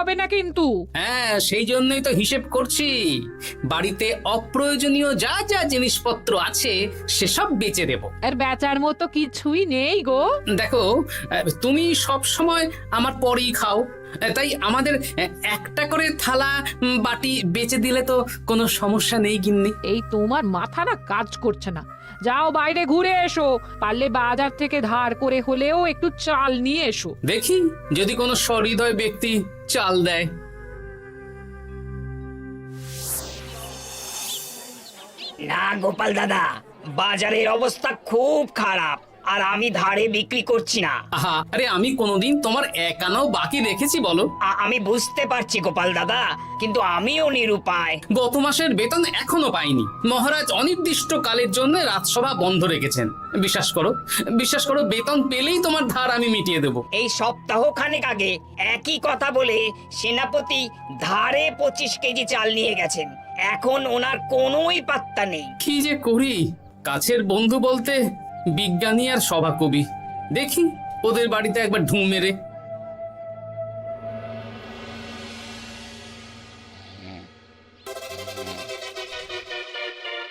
হবে না কিন্তু। হ্যাঁ, সেই জন্যই তো হিসেব করছি। বাড়িতে অপ্রয়োজনীয় যা যা জিনিসপত্র আছে সেসব বেচে দেব। আর বেচার মতো কিছুই নেই গো। দেখো, তুমি সব সময় আমার পরেই খাও, তাই আমাদের একটা করে থালা বাটি বেচে দিলে তো কোনো সমস্যা নেই গিন্নি। এই তোমার মাথা না কাজ করছে না। যাও বাইরে ঘুরে এসো, পারলে বাজার থেকে ধার করে হলেও একটু চাল নিয়ে এসো। দেখি যদি কোনো সহৃদয় ব্যক্তি চাল দেয়। না গোপাল দাদা, বাজারের অবস্থা খুব খারাপ, আর আমি ধারে বিক্রি করছি না। আহা, আরে আমি কোনোদিন তোমার একানাও বাকি রেখেছি বলো? আমি বুঝতে পারছি গোপাল দাদা, কিন্তু আমিও নিরুপায়। গত মাসের বেতন এখনো পাইনি। মহারাজ অনির্দিষ্ট কালের জন্য রাজসভা বন্ধ রেখেছেন। বিশ্বাস করো, বিশ্বাস করো, বেতন পেলেই তোমার ধার আমি মিটিয়ে দেব। এই সপ্তাহ খানেক আগে একই কথা বলে সেনাপতি ধারে 25 কেজি চাল নিয়ে গেছেন। এখন ওনার কোনোই পাত্তা নেই। কি যে করি, কাছের বন্ধু বলতে বিজ্ঞানী আর সভাকবি। দেখি ওদের বাড়িতে একবার ঢুঁ মেরে।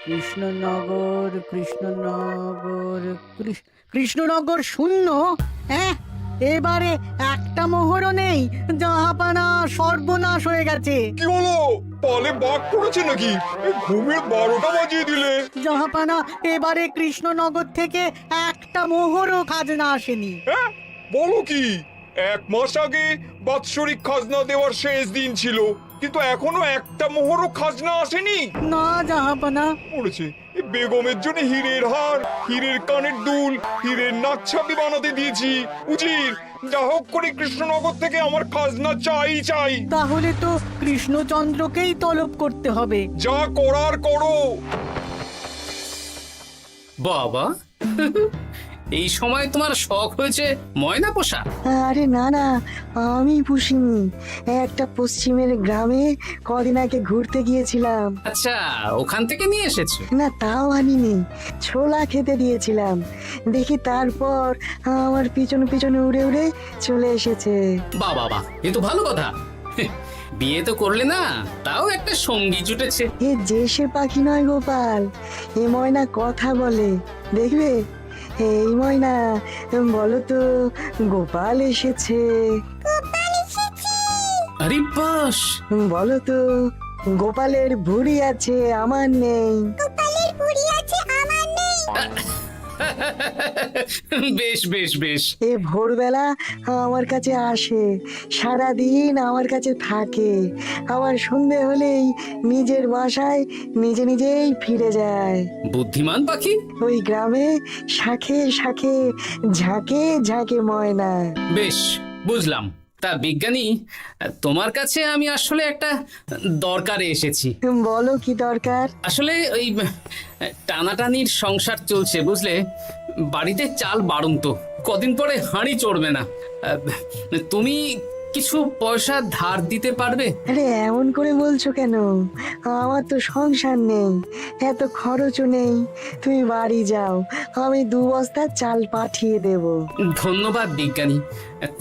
কৃষ্ণনগর কৃষ্ণনগর কৃষ্ণনগর শূন্য। হ্যাঁ, এবারে একটা মোহরও নেই। জাহাপানা সর্বনাশ হয়ে গেছে। কি হলো? পালে বাঘ পড়েছে নাকি? এই ঘুমের 12টা বাজিয়ে দিলে। জাহাপানা, এবারে কৃষ্ণনগর থেকে একটা মোহরও খাজনা আসেনি। হ্যাঁ, বলো কি? 1 মাস আগে বাৎসরিক খাজনা দেওয়ার শেষ দিন ছিল, কিন্তু এখনো একটা মোহরও খাজনা আসেনি। না জাহাপানা। পড়েছে এই বেগমের জন্য হীরের হার, হীরের কানের দুল, হীরের নাকছাবি বানাতে দিয়েছি। উজির, যা হোক করে কৃষ্ণনগর থেকে আমার খাজনা চাই চাই। তাহলে তো কৃষ্ণচন্দ্রকেই তলব করতে হবে। যা করার করো। বাবা, এই সময় তোমার শখ হয়েছে ময়না পোষা? আরে না না, আমি পুষিনি। একটা পশ্চিমের গ্রামে কদিন আগে ঘুরতে গিয়েছিলাম। আচ্ছা, ওখান থেকে নিয়ে এসেছো? না, তাও আনিনি, ছোলা খেতে দিয়েছিলাম। দেখি তারপর আমার পিছনে পিছনে উড়ে উড়ে চলে এসেছে। বাহ বাহ বাহ, এ তো ভালো কথা। বিয়ে তো করলে না, তাও একটা সঙ্গী জুটেছে। এ যে সে পাখি নয় গোপাল, এ ময়না কথা বলে, দেখবে। এই ময়না, বলো তো গোপাল এসেছে। আরে বাস, বলো তো গোপালের ভুঁড়ি আছে আমার নেই। বেশ বেশ বেশ। এ ভোরবেলা আমার কাছে আসে, সারাদিন আমার কাছে থাকে, আবার সন্ধে হলেই নিজের বাসায় নিজে নিজেই ফিরে যায়। বুদ্ধিমান পাখি। ওই গ্রামে শাখে শাখে ঝাঁকে ঝাঁকে ময়না। বেশ, বুঝলাম। তা বিজ্ঞানী, তোমার কাছে আমি আসলে একটা দরকারে এসেছি। বলো কি দরকার? আসলে ওই টানাটানির সংসার চলছে, বুঝলে। বাড়িতে চাল বাড়ন্ত, কদিন পরে হাঁড়ি চড়বে না। তুমি কিছু পয়সা ধার দিতে পারবে? আরে এমন করে বলছো কেন? আমার তো সংসার নেই, এত খরচও নেই। তুমি বাড়ি যাও, আমি 2 বস্তা চাল পাঠিয়ে দেব। ধন্যবাদ বিজ্ঞানী,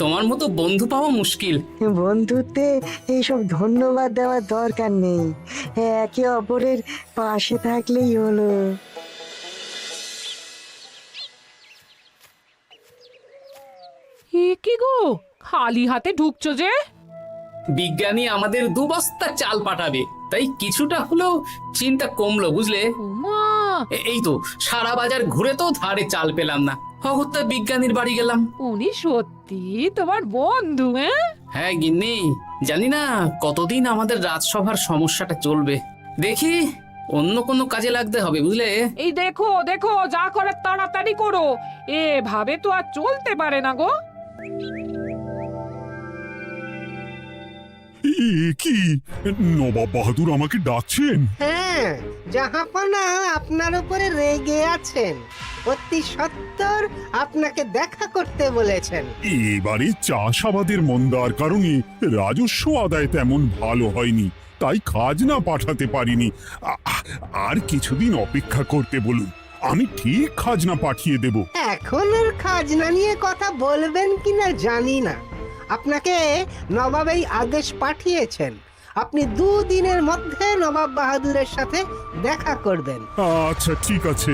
তোমার মতো বন্ধু পাওয়া মুশকিল। বন্ধুত্বে এইসব ধন্যবাদ দেওয়ার দরকার নেই, একে অপরের পাশে থাকলেই হলো। এ কি গো, খালি হাতে ঢুকছো যে? বিজ্ঞানী আমাদের 2 বস্তা চাল পাঠাবে, তাই কিছুটা হলেও চিন্তা কমলো, বুঝলে। ওমা, এই তো সারা বাজার ঘুরে তো ধারে চাল পেলাম না, অগত্যা বিজ্ঞানীর বাড়ি গেলাম। উনি সত্যি তোমার বন্ধু? হ্যাঁ গিন্নি, জানি না কতদিন আমাদের রাজসভার সমস্যাটা চলবে। দেখি অন্য কোনো কাজে লাগতে হবে, বুঝলে। এই দেখো দেখো, যা করার তাড়াতাড়ি করো, এভাবে তো আর চলতে পারে না গো। কি নবাব বাহাদুর আমাকে ডাকছেন? হ্যাঁ, জাহাপনা আপনার উপরে রেগে আছেন। অতি সত্বর আপনাকে দেখা করতে বলেছেন। এবারে চাষাবাদের মন্দার কারণে রাজস্ব আদায় তেমন ভালো হয়নি, তাই খাজনা পাঠাতে পারিনি। আর কিছুদিন অপেক্ষা করতে বলুন, আমি ঠিক খাজনা পাঠিয়ে দেব। এখন আর খাজনা নিয়ে কথা বলবেন কিনা জানি না। আপনাকে নবাব এই আদেশ পাঠিয়েছেন আপনি 2 দিনের মধ্যে নবাব বাহাদুরের সাথে দেখা করবেন। আচ্ছা ঠিক আছে।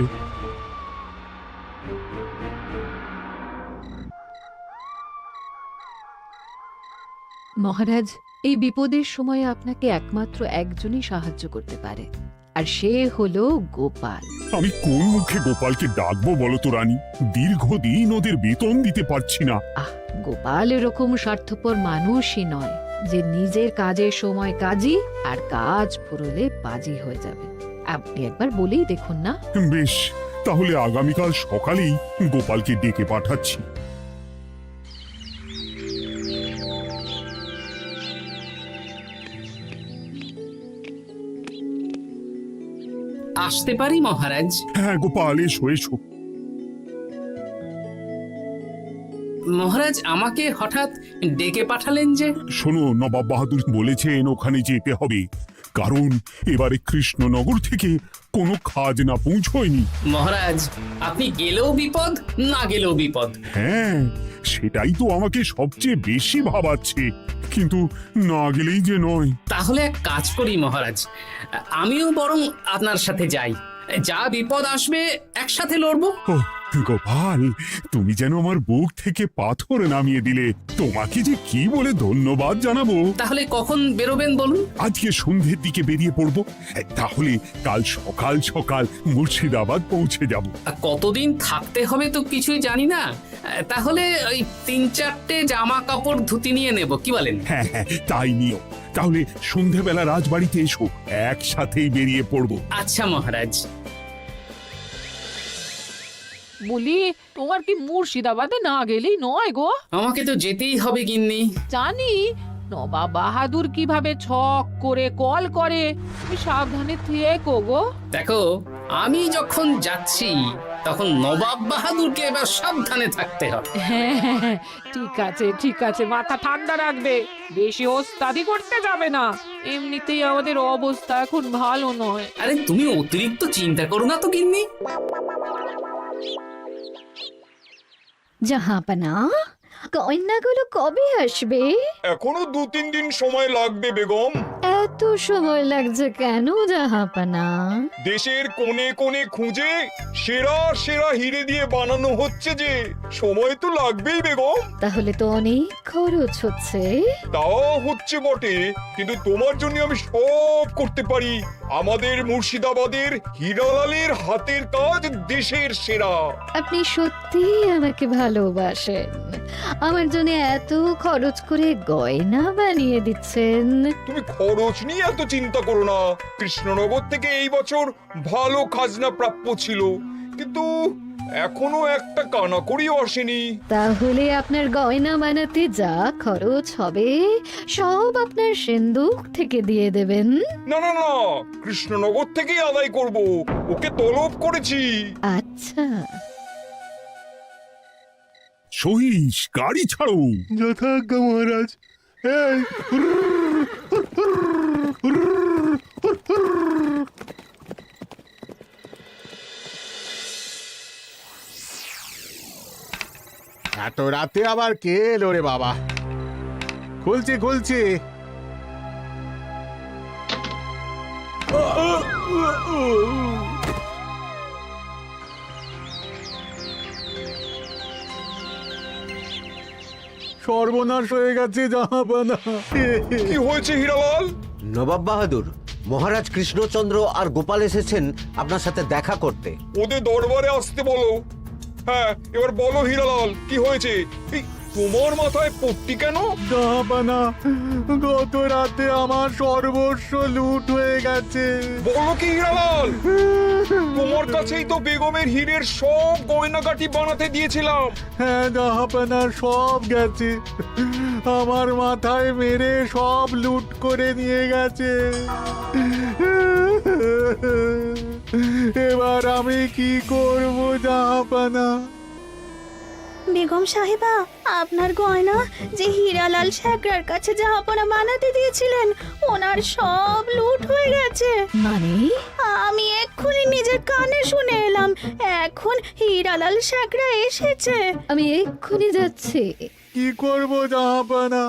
মহারাজ, এই বিপদের সময়ে আপনাকে একমাত্র একজনই সাহায্য করতে পারে, আর সে হলো গোপাল। আমি কোন মুখে গোপালকে ডাকবো বলো তো রানী? দীর্ঘদিন ওদের বেতন দিতে পারছি না। গোপাল এরকম স্বার্থপর মানুষই নয় যে নিজের কাজের সময় কাজী আর কাজ ফুরলে বাজি হয়ে যাবে। আপনি একবার বলেই দেখুন না। বেশ, তাহলে আগামীকাল সকালেই গোপালকে ডেকে পাঠাচ্ছি। আসতে পারি মহারাজ? হ্যাঁ গোপাল, এসো এসো। মহারাজ আমাকে হঠাৎ ডেকে পাঠালেন যে? শোনো, নবাব বাহাদুর বলেছেন ওখানে যেতে হবে, কারণ এবারে কৃষ্ণনগর থেকে কোনো খাজনা পৌঁছয়নি। মহারাজ, আপনি গেলেও বিপদ, না গেলেও বিপদ। হ্যাঁ, সেটাই তো আমাকে সবচেয়ে বেশি ভাবাচ্ছে, কিন্তু না গেলেই যে নয়। তাহলে এক কাজ করি মহারাজ, আমিও বরং আপনার সাথে যাই। যা বিপদ আসবে একসাথে লড়বো। ও গোপাল, তুমি যেন আমার বুক থেকে পাথর নামিয়ে দিলে। তোমাকে যে কি বলে ধন্যবাদ জানাবো। তাহলে কখন বেরোবেন বলুন? আজকে সন্ধ্যের দিকে বেরিয়ে পড়বো, তাহলে কাল সকাল সকাল মুর্শিদাবাদ পৌঁছে যাব। কতদিন থাকতে হবে তো কিছুই জানি না, তাহলে ওই 3-4টে জামা কাপড় ধুতি নিয়ে নেব, কি বলেন? হ্যাঁ হ্যাঁ, তাই নিও। তাহলে সন্ধ্যাবেলা রাজবাড়িতে এসো, একসাথেই বেরিয়ে পড়বো। আচ্ছা মহারাজ। বলি, তোমার কি মুর্শিদাবাদে না গেলেই নয় গো? আমাকে তো যেতেই হবে গিন্নি। জানি নবাব বাহাদুর কিভাবে ছক করে কল করে, তুমি সাবধানে থেকো গো। দেখো, আমি যখন যাচ্ছি তখন নবাব বাহাদুরকে এবার সাবধানে থাকতে হবে। হ্যাঁ, ঠিক আছে, মাথা ঠান্ডা রাখবে, বেশি ওস্তাদি করতে যাবে না। এমনিতেই আমাদের অবস্থা এখন ভালো নয়। আরে তুমি অতিরিক্ত চিন্তা করো না তো গিন্নি। জাহাপনা, কন্যাগুলো কবে আসবে? এখনো 2-3 দিন সময় লাগবে বেগম। এত সময় লাগছে কেন জাহাপনা? দেশের কোণে কোণে খুঁজে সেরা সেরা হিরে দিয়ে বানানো হচ্ছে যে, সময় তো লাগবেই বেগম। তাহলে তো অনেক খরচ হচ্ছে। তাও হচ্ছে বটে, কিন্তু তোমার জন্য আমি সব করতে পারি। আমাদের মুর্শিদাবাদের হীরালালের হাতের কাজ দেশের সেরা। আপনি সত্যি আমাকে ভালোবাসেন, আমার জন্য এত খরচ করে গয়না বানিয়ে দিচ্ছেন। তুমি খরচ নিয়ে এত চিন্তা করো না। কৃষ্ণনগর থেকে এই বছর ভালো খাজনা প্রাপ্য ছিল, কিন্তু এখনো একটা কানাকড়িও আসেনি। তাহলে আপনার গয়না বানাতে যা খরচ হবে সব আপনার সিন্দুক থেকে দিয়ে দেবেন। না না না, কৃষ্ণনগর থেকেই আদায় করব, ওকে তলব করেছি। আচ্ছা, সহিস, গাড়ি ছাড়ো। যথাজ্ঞা মহারাজ। এই এত রাতে আবার কে এলো রে বাবা? খুলছি। সর্বনাশ হয়ে গেছে জাহাপানা। কি হয়েছে হীরালাল? নবাব বাহাদুর, মহারাজ কৃষ্ণচন্দ্র আর গোপাল এসেছেন আপনার সাথে দেখা করতে। ওদের দরবারে আসতে বলো। হ্যাঁ, এবার বলো হীরালাল, কি হয়েছে? এই, তোমার মাথায় পট্টি কেন? জাহাপানা, গত রাতে আমার সর্বস্ব লুট হয়ে গেছে। বলো কি হীরালাল? তোমার কাছেই তো বেগমের হীরের সব গয়নাগাটি বানাতে দিয়েছিলাম। হ্যাঁ জাহাপানা, সব গেছে। আমার মাথায় মেরে সব লুট করে নিয়ে গেছে। এবার আমি কি করব জাহাপানা? বেগম সাহেবা, আপনার গয়না যে হীরালাল শেখরার কাছে জাহাপনা বানাতে দিয়েছিলেন, ওনার সব লুট হয়ে গেছে। মানে? আমি এক্ষুনি নিজের কানে শুনে এলাম, এখন হীরালাল শেখরা এসেছে। আমি এক্ষুনি যাচ্ছি। কি করব জাহাপানা,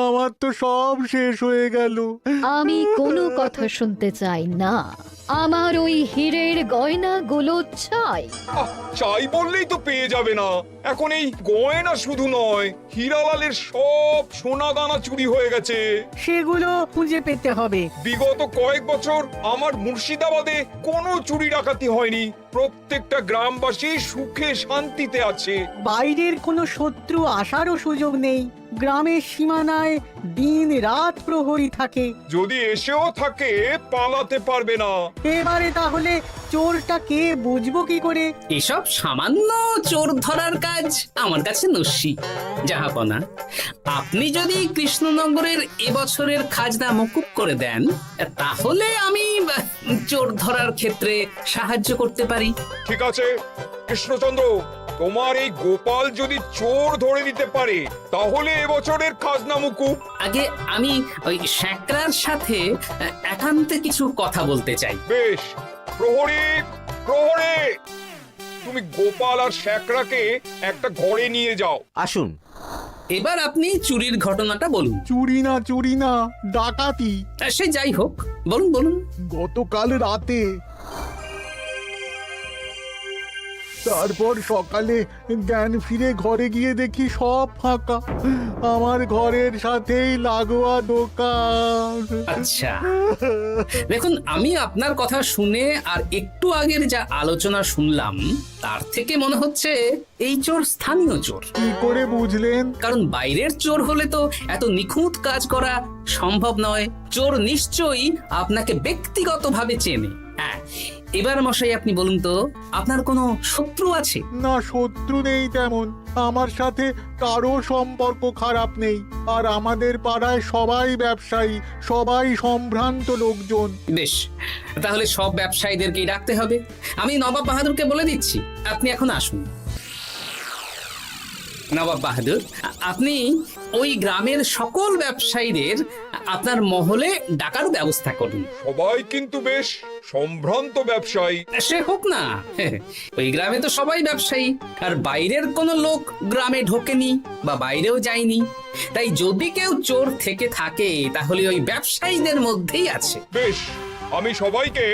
আমার তো সব শেষ হয়ে গেল। আমি কোনো কথা শুনতে চাই না, আমার ওই হীরের গয়নাগুলো চাই। চাই বললেই তো পেয়ে যাবে না। এখন এই গয়না শুধু নয়, হীরালালের সব সোনা দানা চুরি হয়ে গেছে। সেগুলো খুঁজে পেতে হবে। বিগত কয়েক বছর আমার মুর্শিদাবাদে কোনো চুরি ডাকাতি হয়নি। প্রত্যেকটা গ্রামবাসী সুখে শান্তিতে আছে। বাইরের কোনো শত্রু আসারও সুযোগ নেই। গ্রামের সীমানায় দিন রাত প্রহরী থাকে। যদি এসেও থাকে পালাতে পারবে না। এবারে তাহলে চোরটা কে বুঝবো কি করে? এসব সামান্য চোর ধরার কাজ আমার কাছে নস্যি। জাহাপনা, আপনি যদি কৃষ্ণনগরের এবছরের খাজনা মকুব করে দেন, তাহলে আমি চোর ধরার ক্ষেত্রে সাহায্য করতে পারি। ঠিক আছে কৃষ্ণচন্দ্র, তোমার এই গোপাল যদি চোর ধরে দিতে পারে তাহলে এবছরের খাজনা মুকুব। আগে আমি ওই শ্যাকরার সাথে একান্তে কিছু কথা বলতে চাই। বেশ, প্রহরী প্রহরী, তুমি গোপাল আর শ্যাকরাকে একটা ঘরে নিয়ে যাও। আসুন। এবার আপনি চুরির ঘটনাটা বলুন। চুরি না, ডাকাতি। সে যাই হোক, বলুন বলুন। গতকাল রাতে, তারপর সকালে জ্ঞান ফিরে ঘরে গিয়ে দেখি সব ফাঁকা। আমার ঘরের সাথেই লাগোয়া দোকান। আচ্ছা, দেখুন, আমি আপনার কথা শুনে আর একটু আগের যা আলোচনা শুনলাম তার থেকে মনে হচ্ছে এই চোর স্থানীয় চোর। কি করে বুঝলেন? কারণ বাইরের চোর হলে তো এত নিখুঁত কাজ করা সম্ভব নয়। চোর নিশ্চয়ই আপনাকে ব্যক্তিগতভাবে চেনে। হ্যাঁ, এবার মশাই আপনি বলুন তো, আপনার কোনো শত্রু আছে? না, শত্রু নেই তেমন। আমার সাথে কারো সম্পর্ক খারাপ নেই। আর আমাদের পাড়ায় সবাই ব্যবসায়ী, সবাই সম্ভ্রান্ত লোকজন। বেশ, তাহলে সব ব্যবসায়ীদেরকেই ডাকতে হবে। আমি নবাব বাহাদুরকে বলে দিচ্ছি, আপনি এখন আসুন। নবাব বাহাদুর, আপনি ওই গ্রামের সকল ব্যবসায়ীদের আপনার মহলে ডাকার ব্যবস্থা করুন। সবাই কিন্তু বেশ সম্ভ্রান্ত ব্যবসায়ী। সে হোক না, ওই গ্রামে তো সবাই ব্যবসায়ী, আর বাইরের কোনো লোক গ্রামে ঢোকেনি বা বাইরেও যায়নি। তাই যদি কেউ চোর থেকে থাকে তাহলে ওই ব্যবসায়ীদের মধ্যেই আছে। বেশ, আমি সবাইকে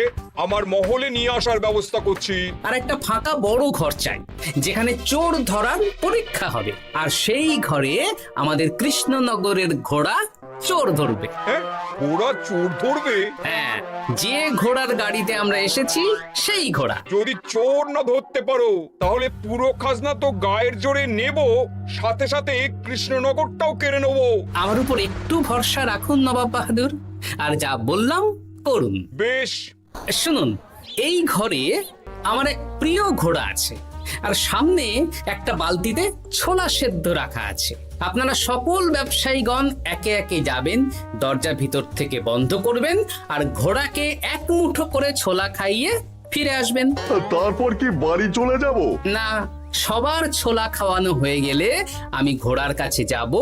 আমার মহলে নিয়ে আসার ব্যবস্থা করছি। আর একটা ফাঁকা বড় ঘর চাই, যেখানে চোর ধরার পরীক্ষা হবে। আর সেই ঘরে আমাদের কৃষ্ণনগরের ঘোড়া চোর ধরবে। হ্যাঁ, ঘোড়া চোর ধরবে? হ্যাঁ, যে ঘোড়ার গাড়িতে আমরা এসেছি সেই ঘোড়া। যদি চোর না ধরতে পারো তাহলে পুরো খাজনা তো গায়ের জোরে নেব, সাথে সাথে কৃষ্ণনগরটাও কেড়ে নেব। আমার উপর একটু ভরসা রাখুন নবাব বাহাদুর, আর যা বললাম করুন। বেশ, শুনুন, এই ঘরে আমার এক প্রিয় ঘোড়া আছে, আর সামনে একটা বালতিতে ছোলা সেদ্ধ রাখা আছে। আপনারা সকল ব্যবসায়ীগণ একে একে যাবেন, দরজা ভিতর থেকে বন্ধ করবেন, আর ঘোড়াকে এক মুঠো করে ছোলা খাইয়ে ফিরে আসবেন। তারপর কি বাড়ি চলে যাব? না, সবার ছোলা খাওয়ানো হয়ে গেলে আমি ঘোড়ার কাছে যাব,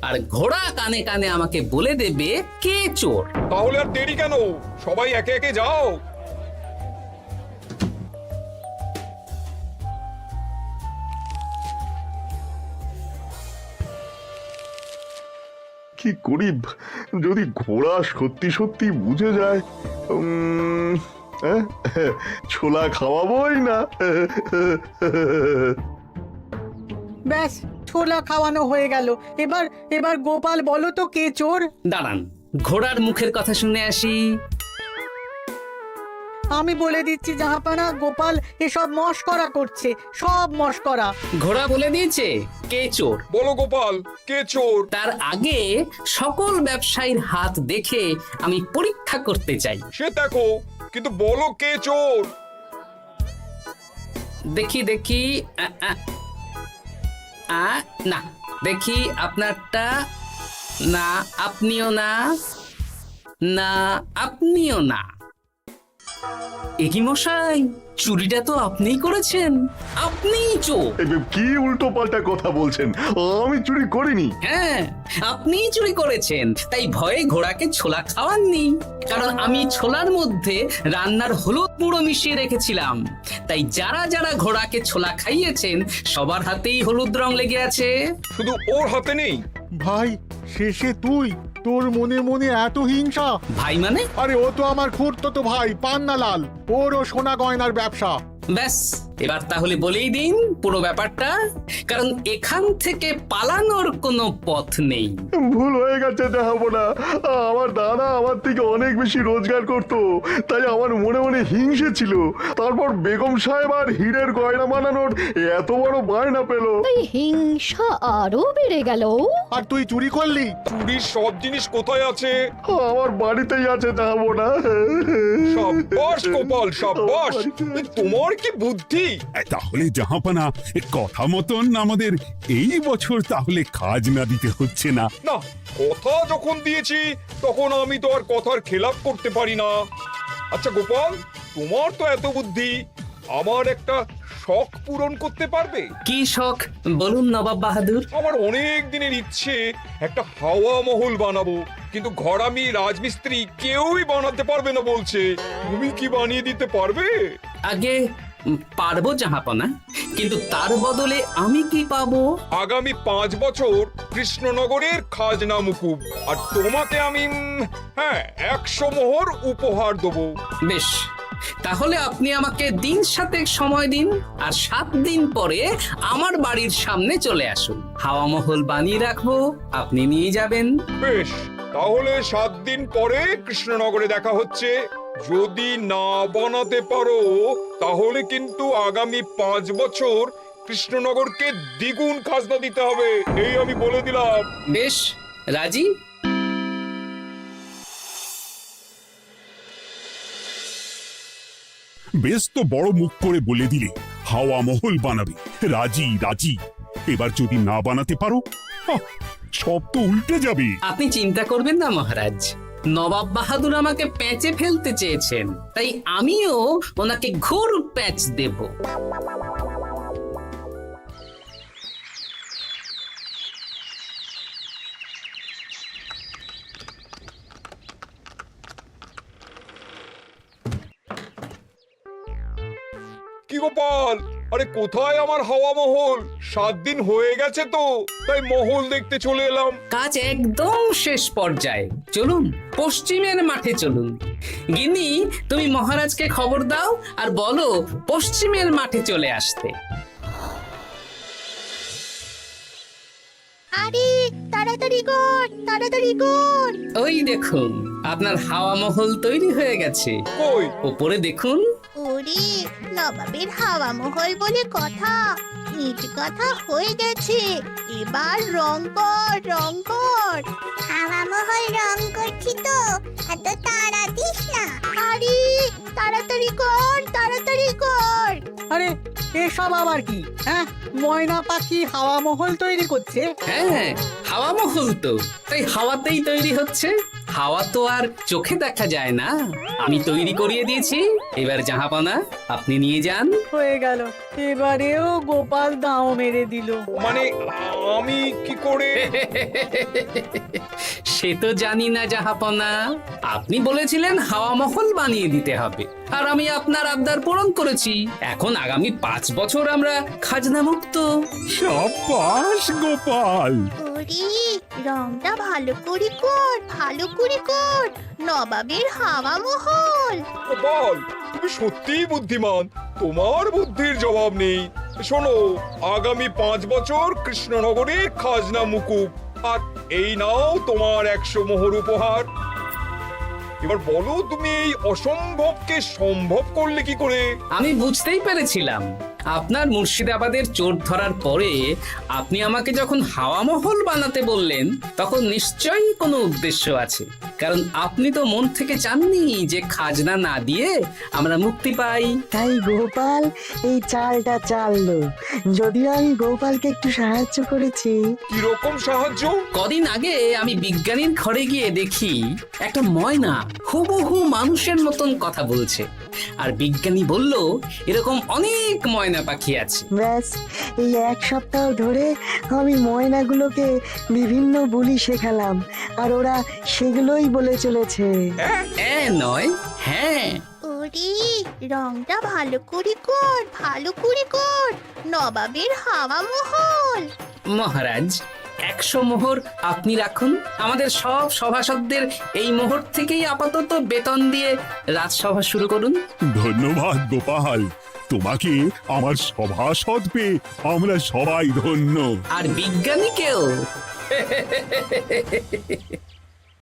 আর ঘোড়া কানে কানে আমাকে বলে দেবে কে চোর। তাহলে আর দেরি কেন, সবাই একে একে যাও। কি করি যদি ঘোড়া সত্যি সত্যি বুঝে যায়? ছোলা খাওয়াবোই না। ব্যাস, ছোলা খাওয়ানো হয়ে গেল। এবার গোপাল বলো তো কে চোর? দাঁড়ান, ঘোড়ার মুখের কথা শুনে আসি। আমি বলে দিচ্ছি জাহাপানা, গোপাল এসব মশকরা করছে, সব মশকরা। ঘোড়া বলে দিয়েছে কে চোর। বলো গোপাল, কে চোর? তার আগে সকল ব্যবসায়ীর হাত দেখে আমি পরীক্ষা করতে চাই। সে দেখো, কিন্তু বলো কে চোর? দেখি দেখি, না, দেখি আপনারটা। না, আপনিও না। না, আপনিও না। একি মশাই, চুরিটা তো আপনিই করেছেন, আপনিই চোর। কি উল্টো পাল্টা কথা বলছেন? আমি চুরি করিনি। হ্যাঁ, আপনিই চুরি করেছেন, তাই ভয়ে ঘোড়াকে ছোলা খাওয়াননি। কারণ আমি ছোলার মধ্যে রান্নার হলুদ গুঁড়ো মিশিয়ে রেখেছিলাম, তাই যারা যারা ঘোড়াকে ছোলা খাইয়েছেন সবার হাতেই হলুদ রং লেগে আছে। শুধু ওর হাতে নেই। ভাই, শেষে তুই? তোর মনে মনে এত হিংসা? ভাই মানে? আরে ও তো আমার খুড়তো ভাই পান্নালাল, ওরও সোনা গয়নার ব্যবসা। ব্যাস, এবার তাহলে বলেই দিন পুরো ব্যাপারটা, কারণ এখান থেকে পালানোর কোনো পথ নেই। ভুল হয়ে গেছে দেখাবো না। আমার দাদা আমার থেকে অনেক বেশি রোজগার করত, তাই আমার মনে মনে হিংসে ছিল। তারপর বেগম সাহেব আর হীরের গয়না বানানোর এত বড় বায়না পেল, তাই হিংসা আরো বেড়ে গেল। আর তুই চুরি করলি? চুরির সব জিনিস কোথায় আছে? আমার বাড়িতেই আছে দেখাবো না। সাব্বাস গোপাল, সাব্বাস। তোমার কি বুদ্ধি! তাহলে জাহাপানা, কথা মতন আমাদের এই বছর তাহলে খাজনা দিতে হচ্ছে না। না, কথা যখন দিয়েছি তখন আমি তো আর কথার খেলাপ করতে পারি না। আচ্ছা গোপাল, তোমার তো এত বুদ্ধি, আমার একটা শখ পূরণ করতে পারবে? কি শখ বলুন নবাব বাহাদুর। আমার অনেক দিনের ইচ্ছে একটা হাওয়া মহল বানাবো, কিন্তু ঘরামি রাজমিস্ত্রি কেউই বানাতে পারবে না বলছে। তুমি কি বানিয়ে দিতে পারবে? আগে পারবো জাহাপনা, কিন্তু তার বদলে আমি কি পাবো? আগামী 5 বছর কৃষ্ণনগরের খাজনা মুকুব, আর তোমাকে আমি 100 মোহর উপহার দেবো। বেশ, তাহলে আপনি আমাকে দিন 7 সময় দিন, আর 7 দিন পরে আমার বাড়ির সামনে চলে আসুন। হাওয়া মহল বানিয়ে রাখবো, আপনি নিয়ে যাবেন। বেশ, তাহলে 7 দিন পরে কৃষ্ণনগরে দেখা হচ্ছে। যদি না বানাতে পারো তাহলে কিন্তু আগামী 5 বছর কৃষ্ণনগরকে দ্বিগুণ খাজনা দিতে হবে, এই আমি বলে দিলাম। বেশ, রাজি। বেশ তো বড় মুখ করে বলে দিলে হাওয়া মহল বানাবে। রাজি রাজি। এবার যদি না বানাতে পারো, সব তো উল্টে যাবে। আপনি চিন্তা করবেন না মহারাজ, নবাব বাহাদুর আমাকে প্যাঁচে ফেলতে চেয়েছেন, তাই আমিও ওনাকে ঘোর প্যাঁচ দেব। কি গোপাল, আরে কোথায় আমার হাওয়া মহল? 7 দিন হয়ে গেছে তো, তাই মহল দেখতে চলে এলাম। কাজ একদম শেষ পর্যায়ে, চলুন পশ্চিমের মাঠে চলুন। গিন্নি, তুমি মহারাজকে খবর দাও আর বলো পশ্চিমের মাঠে চলে আসতে। আরে তাড়াতাড়ি কর, তাড়াতাড়ি কর। ওই দেখুন, আপনার হাওয়া মহল তৈরি হয়ে গেছে। কই? উপরে দেখুন। ওরে, নবাবের হাওয়া মহল বলে কথা, ইট কথা হয়ে গেছে। এবার রং কর, রং কর। হাওয়া মহল রং করছি তো, এত তাড়া দিস না। আরে তাড়াতাড়ি কর, তাড়াতাড়ি কর। আরে এসব আবার কি? ময়না পাখি হাওয়া মহল তৈরি করছে? হ্যাঁ, হাওয়া মহল তো, তাই হাওয়াতেই তৈরি হচ্ছে। হাওয়া তো আর চোখে দেখা যায় না, আমি তৈরি করিয়ে দিয়েছি। এবার জাহাপানা আপনি নিয়ে যান। হয়ে গেল, এবারেও গোপাল দাও মেরে দিল। মানে আমি কি করে? সে তো জানি না জাহাপনা, আপনি বলেছিলেন হাওয়া মহল বানিয়ে দিতে হবে, আর আমি আপনার আবদার পূরণ করেছি। এখন আগামী 5 বছর আমরা খাজনা মুক্ত। সাব্বাস গোপাল। ওরে, রংটা ভালো করে কর, ভালো করে কর। নবাবের হাওয়া মহল। গোপাল, তুমি সত্যিই বুদ্ধিমান, তোমার বুদ্ধির জবাব নেই। শোনো, আগামী 5 বছর কৃষ্ণনগরের খাজনা মুকুব, আর এই নাও তোমার 100 মোহর উপহার। এবার বলো, তুমি এই অসম্ভবকে সম্ভব করলে কি করে? আমি বুঝতেই পেরেছিলাম, আপনার মুর্শিদাবাদের চোর ধরার পরে আপনি আমাকে যখন হাওয়া মহল বানাতে বললেন, তখন নিশ্চয়ই কোনো উদ্দেশ্য আছে। কারণ আপনি তো মন থেকে চাননি যে খাজনা না দিয়ে আমরা মুক্তি পাই। তাই গোপাল এই চালটা চাললো। যদিও আমি গোপালকে একটু সাহায্য করেছি। কিরকম সাহায্য? কদিন আগে আমি বিজ্ঞানীর ঘরে গিয়ে দেখি একটা ময়না হুবহু মানুষের মতন কথা বলছে। আর বিজ্ঞানী বলল এরকম অনেক ময়না পাখি আছে। ব্যাস, এই এক সপ্তাহ ধরে আমি ময়নাগুলোকে বিভিন্ন বুলি শেখালাম, আর ওরা সেগুলোই বলে চলেছে। নয়, হ্যাঁ। ওরে রংটা ভালো করে কর, নবাবের হাওয়া মহল। মহারাজ, 100 মোহর আপনি রাখুন। আমাদের সব সভাসদদের এই মোহর থেকেই আপাতত বেতন দিয়ে রাজসভা শুরু করুন। ধন্যবাদ গোপাল, তোমাকে আমার সভাসদ পেয়ে আমরা সবাই ধন্য। আর বিজ্ঞানীকেও।